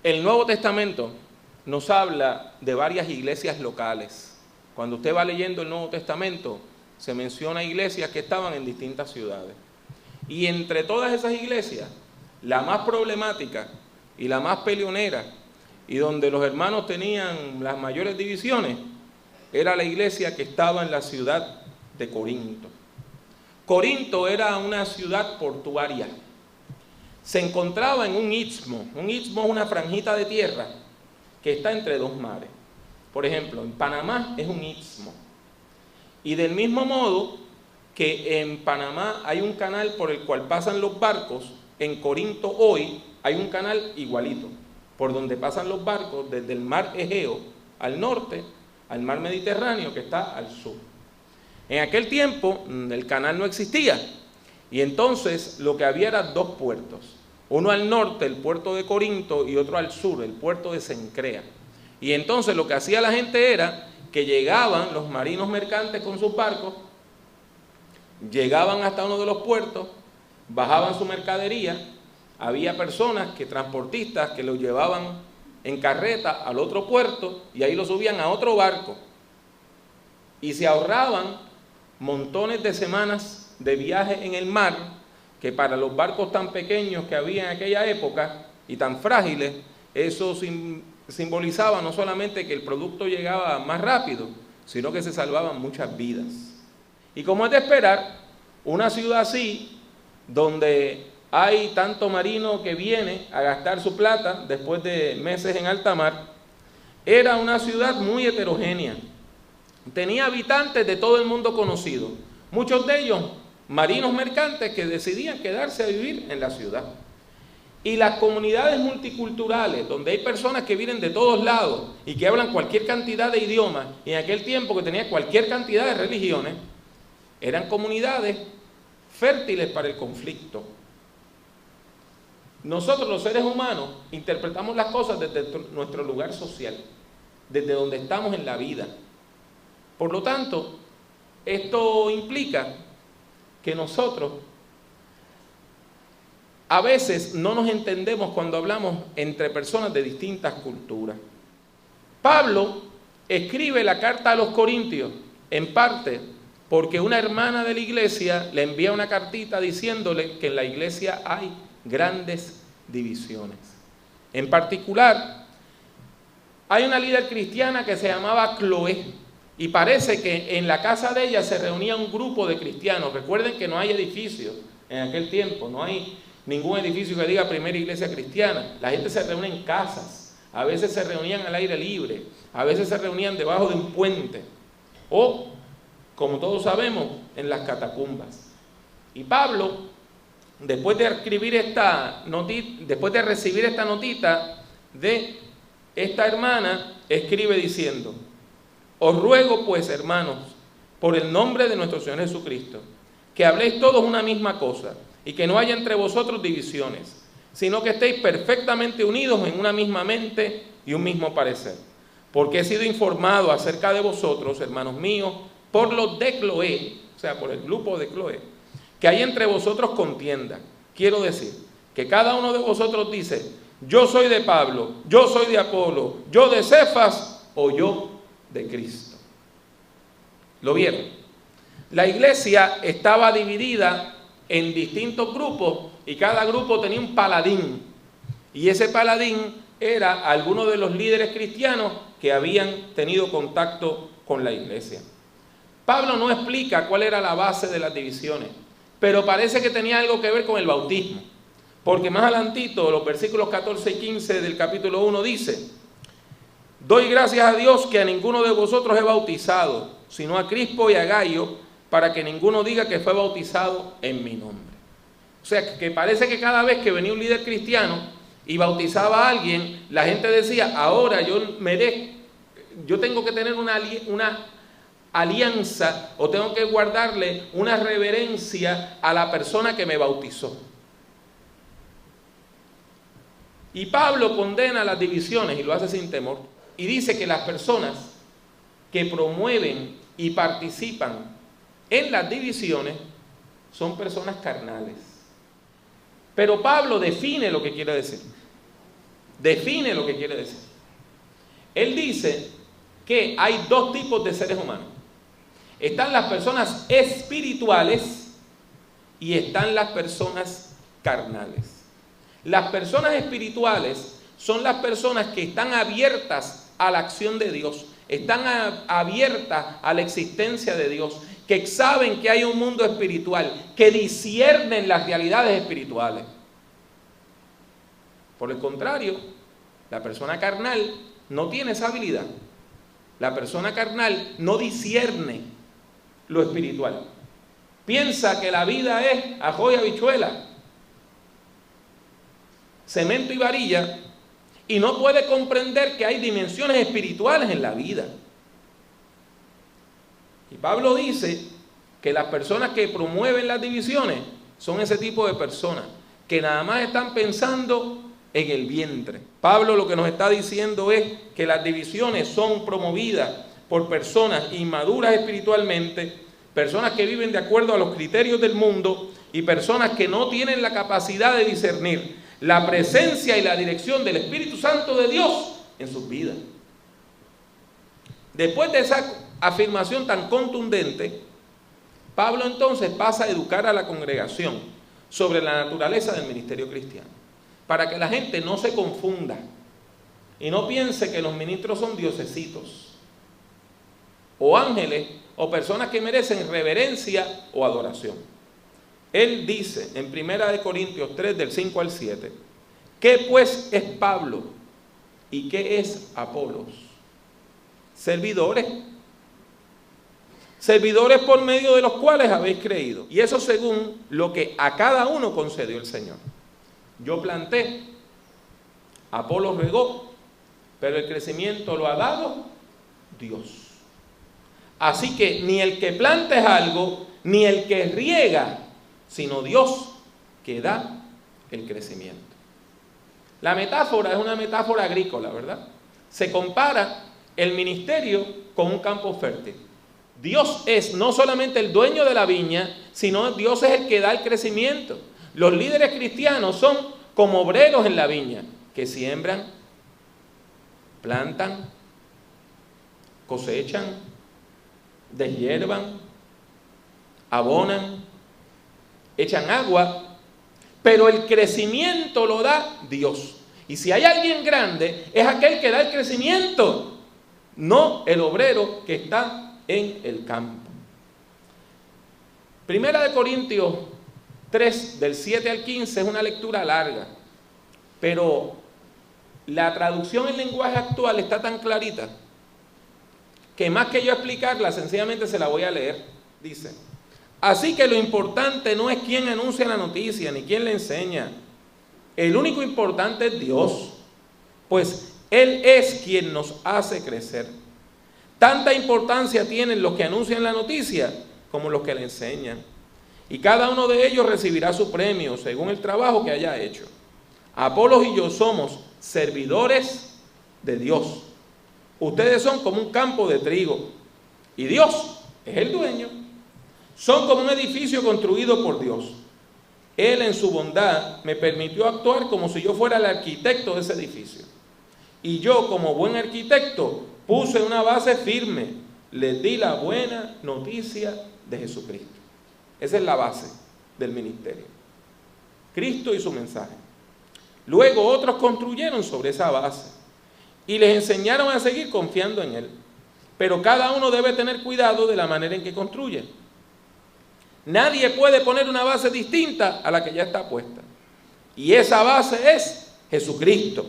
El Nuevo Testamento nos habla de varias iglesias locales. Cuando usted va leyendo el Nuevo Testamento, se menciona iglesias que estaban en distintas ciudades. Y entre todas esas iglesias, la más problemática y la más peleonera, y donde los hermanos tenían las mayores divisiones, era la iglesia que estaba en la ciudad de Corinto. Corinto era una ciudad portuaria. Se encontraba en un istmo. Un istmo es una franjita de tierra que está entre dos mares. Por ejemplo, en Panamá es un istmo. Y del mismo modo que en Panamá hay un canal por el cual pasan los barcos, en Corinto hoy hay un canal igualito, por donde pasan los barcos desde el mar Egeo al norte, al mar Mediterráneo que está al sur. En aquel tiempo el canal no existía, y entonces lo que había eran dos puertos. Uno al norte, el puerto de Corinto, y otro al sur, el puerto de Cencrea. Y entonces lo que hacía la gente era que llegaban los marinos mercantes con sus barcos, llegaban hasta uno de los puertos, bajaban su mercadería, había personas, transportistas, que lo llevaban en carreta al otro puerto y ahí lo subían a otro barco. Y se ahorraban montones de semanas de viaje en el mar, que para los barcos tan pequeños que había en aquella época y tan frágiles, eso simbolizaba no solamente que el producto llegaba más rápido, sino que se salvaban muchas vidas. Y como es de esperar, una ciudad así, donde hay tanto marino que viene a gastar su plata después de meses en alta mar, era una ciudad muy heterogénea. Tenía habitantes de todo el mundo conocido, muchos de ellos marinos mercantes que decidían quedarse a vivir en la ciudad. Y las comunidades multiculturales, donde hay personas que vienen de todos lados y que hablan cualquier cantidad de idiomas, y en aquel tiempo que tenía cualquier cantidad de religiones, eran comunidades fértiles para el conflicto. Nosotros los seres humanos interpretamos las cosas desde nuestro lugar social, desde donde estamos en la vida. Por lo tanto, esto implica que nosotros a veces no nos entendemos cuando hablamos entre personas de distintas culturas. Pablo escribe la carta a los Corintios, en parte porque una hermana de la iglesia le envía una cartita diciéndole que en la iglesia hay grandes divisiones. En particular, hay una líder cristiana que se llamaba Chloé, y parece que en la casa de ella se reunía un grupo de cristianos. Recuerden que no hay edificios en aquel tiempo, no hay ningún edificio que diga primera iglesia cristiana. La gente se reúne en casas, a veces se reunían al aire libre, a veces se reunían debajo de un puente, o, como todos sabemos, en las catacumbas. Y Pablo, después de recibir esta notita de esta hermana, escribe diciendo: os ruego pues, hermanos, por el nombre de nuestro Señor Jesucristo, que habléis todos una misma cosa, y que no haya entre vosotros divisiones, sino que estéis perfectamente unidos en una misma mente y un mismo parecer. Porque he sido informado acerca de vosotros, hermanos míos, por los de Chloé, o sea, por el grupo de Chloé, que hay entre vosotros contienda. Quiero decir, que cada uno de vosotros dice: yo soy de Pablo, yo soy de Apolo, yo de Cefas, o yo de Cristo. ¿Lo vieron? La iglesia estaba dividida en distintos grupos y cada grupo tenía un paladín, y ese paladín era alguno de los líderes cristianos que habían tenido contacto con la iglesia. Pablo no explica cuál era la base de las divisiones, pero parece que tenía algo que ver con el bautismo, porque más adelantito, los versículos 14 y 15 del capítulo 1 dice: doy gracias a Dios que a ninguno de vosotros he bautizado, sino a Crispo y a Gayo, para que ninguno diga que fue bautizado en mi nombre. O sea, que parece que cada vez que venía un líder cristiano y bautizaba a alguien, la gente decía: ahora yo tengo que tener una alianza, o tengo que guardarle una reverencia a la persona que me bautizó. Y Pablo condena las divisiones y lo hace sin temor. Y dice que las personas que promueven y participan en las divisiones son personas carnales. Pero Pablo define lo que quiere decir. define lo que quiere decir. Él dice que hay dos tipos de seres humanos. Están las personas espirituales y están las personas carnales. Las personas espirituales son las personas que están abiertas a la acción de Dios, están abiertas a la existencia de Dios, que saben que hay un mundo espiritual, que disciernen las realidades espirituales. Por el contrario, la persona carnal no tiene esa habilidad. La persona carnal no discierne lo espiritual. Piensa que la vida es ajo y habichuela, cemento y varilla, y no puede comprender que hay dimensiones espirituales en la vida. Y Pablo dice que las personas que promueven las divisiones son ese tipo de personas que nada más están pensando en el vientre. Pablo lo que nos está diciendo es que las divisiones son promovidas por personas inmaduras espiritualmente, personas que viven de acuerdo a los criterios del mundo y personas que no tienen la capacidad de discernir la presencia y la dirección del Espíritu Santo de Dios en sus vidas. Después de esa afirmación tan contundente, Pablo entonces pasa a educar a la congregación sobre la naturaleza del ministerio cristiano, para que la gente no se confunda y no piense que los ministros son diosesitos o ángeles o personas que merecen reverencia o adoración. Él dice en 1 Corintios 3 del 5 al 7, ¿qué pues es Pablo y qué es Apolos? Servidores por medio de los cuales habéis creído, y eso según lo que a cada uno concedió el Señor. Yo planté, Apolos regó, pero el crecimiento lo ha dado Dios. Así que ni el que planta es algo, ni el que riega, sino Dios que da el crecimiento. La metáfora es una metáfora agrícola, ¿verdad? Se compara el ministerio con un campo fértil. Dios es no solamente el dueño de la viña, sino Dios es el que da el crecimiento. Los líderes cristianos son como obreros en la viña, que siembran, plantan, cosechan, deshiervan, abonan, echan agua, pero el crecimiento lo da Dios. Y si hay alguien grande, es aquel que da el crecimiento, no el obrero que está en el campo. 1 Corintios 3, del 7 al 15, es una lectura larga, pero la traducción en lenguaje actual está tan clarita que más que yo explicarla, sencillamente se la voy a leer. Dice: así que lo importante no es quién anuncia la noticia, ni quién la enseña. El único importante es Dios, pues Él es quien nos hace crecer. Tanta importancia tienen los que anuncian la noticia como los que la enseñan. Y cada uno de ellos recibirá su premio según el trabajo que haya hecho. Apolos y yo somos servidores de Dios. Ustedes son como un campo de trigo y Dios es el dueño. Son como un edificio construido por Dios. Él en su bondad me permitió actuar como si yo fuera el arquitecto de ese edificio. Y yo, como buen arquitecto, puse una base firme. Les di la buena noticia de Jesucristo. Esa es la base del ministerio. Cristo y su mensaje. Luego otros construyeron sobre esa base y les enseñaron a seguir confiando en Él. Pero cada uno debe tener cuidado de la manera en que construye. Nadie puede poner una base distinta a la que ya está puesta. Y esa base es Jesucristo.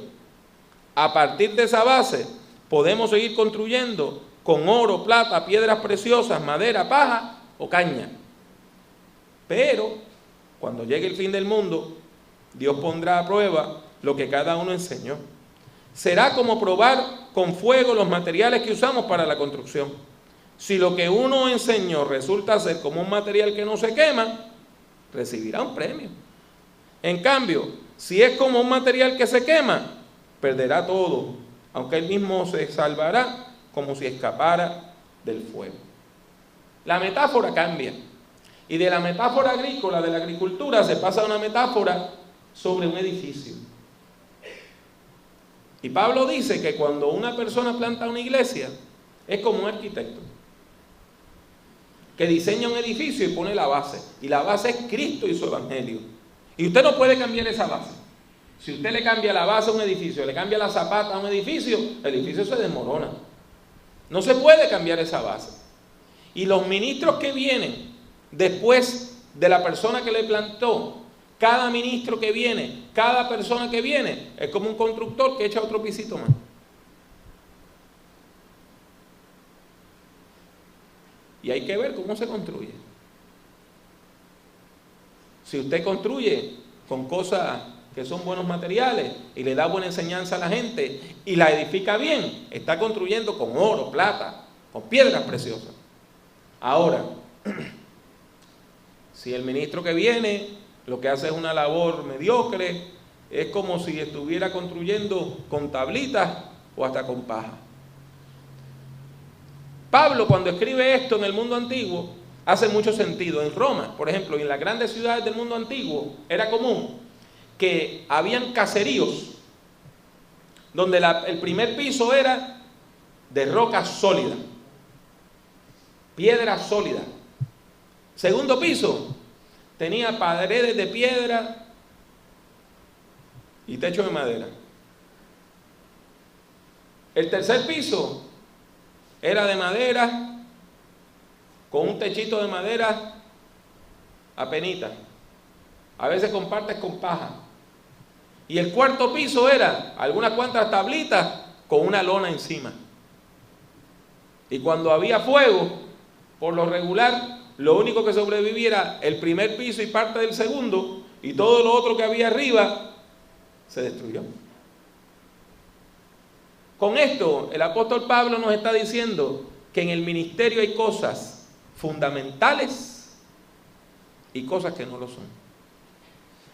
A partir de esa base podemos seguir construyendo con oro, plata, piedras preciosas, madera, paja o caña. Pero cuando llegue el fin del mundo, Dios pondrá a prueba lo que cada uno enseñó. Será como probar con fuego los materiales que usamos para la construcción. Si lo que uno enseñó resulta ser como un material que no se quema, recibirá un premio. En cambio, si es como un material que se quema, perderá todo, aunque él mismo se salvará como si escapara del fuego. La metáfora cambia. Y de la metáfora agrícola, de la agricultura, se pasa a una metáfora sobre un edificio. Y Pablo dice que cuando una persona planta una iglesia, es como un arquitecto que diseña un edificio y pone la base. Y la base es Cristo y su evangelio. Y usted no puede cambiar esa base. Si usted le cambia la base a un edificio, le cambia la zapata a un edificio, el edificio se desmorona. No se puede cambiar esa base. Y los ministros que vienen después de la persona que le plantó, cada ministro que viene, cada persona que viene, es como un constructor que echa otro pisito más. Y hay que ver cómo se construye. Si usted construye con cosas que son buenos materiales y le da buena enseñanza a la gente y la edifica bien, está construyendo con oro, plata, con piedras preciosas. Ahora, si el ministro que viene lo que hace es una labor mediocre, es como si estuviera construyendo con tablitas o hasta con paja. Pablo, cuando escribe esto en el mundo antiguo, hace mucho sentido. En Roma, por ejemplo, y en las grandes ciudades del mundo antiguo, era común que habían caseríos donde el primer piso era de roca sólida, piedra sólida. Segundo piso tenía paredes de piedra y techo de madera. El tercer piso era de madera, con un techito de madera apenita, a veces con partes con paja. Y el cuarto piso era algunas cuantas tablitas con una lona encima. Y cuando había fuego, por lo regular, lo único que sobrevivía era el primer piso y parte del segundo, y todo lo otro que había arriba se destruyó. Con esto, el apóstol Pablo nos está diciendo que en el ministerio hay cosas fundamentales y cosas que no lo son.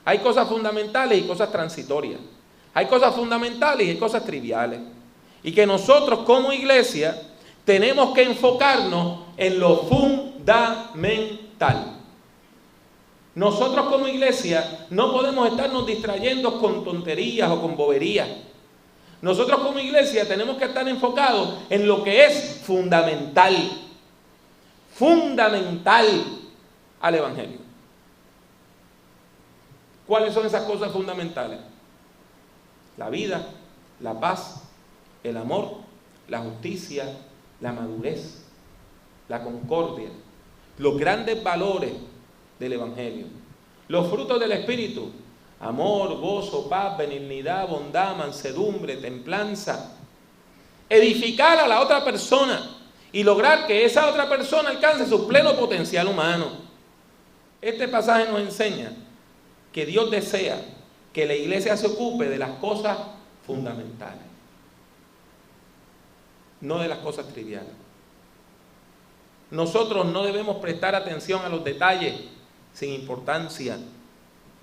Hay cosas fundamentales y cosas transitorias. Hay cosas fundamentales y hay cosas triviales. Y que nosotros como iglesia tenemos que enfocarnos en lo fundamental. Nosotros como iglesia no podemos estarnos distrayendo con tonterías o con boberías. Nosotros como iglesia tenemos que estar enfocados en lo que es fundamental. Fundamental al evangelio. ¿Cuáles son esas cosas fundamentales? La vida, la paz, el amor, la justicia, la madurez, la concordia, los grandes valores del evangelio, los frutos del espíritu: amor, gozo, paz, benignidad, bondad, mansedumbre, templanza. Edificar a la otra persona y lograr que esa otra persona alcance su pleno potencial humano. Este pasaje nos enseña que Dios desea que la iglesia se ocupe de las cosas fundamentales, no de las cosas triviales. Nosotros no debemos prestar atención a los detalles sin importancia,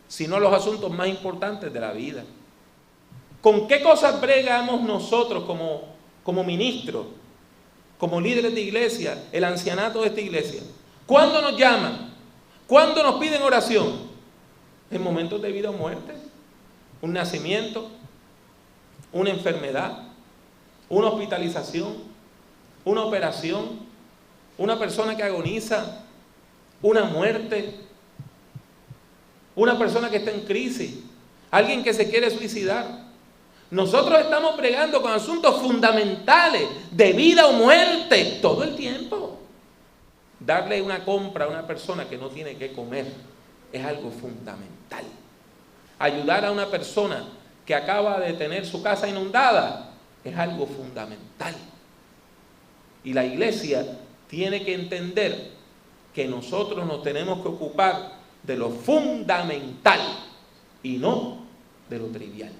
sino a los asuntos más importantes de la vida. ¿Con qué cosas bregamos nosotros como ministros, como líderes de iglesia, el ancianato de esta iglesia? ¿Cuándo nos llaman? ¿Cuándo nos piden oración? En momentos de vida o muerte, un nacimiento, una enfermedad, una hospitalización, una operación, una persona que agoniza, una muerte, una persona que está en crisis, alguien que se quiere suicidar. Nosotros estamos bregando con asuntos fundamentales de vida o muerte todo el tiempo. Darle una compra a una persona que no tiene que comer es algo fundamental. Ayudar a una persona que acaba de tener su casa inundada es algo fundamental. Y la iglesia tiene que entender que nosotros nos tenemos que ocupar de lo fundamental y no de lo trivial.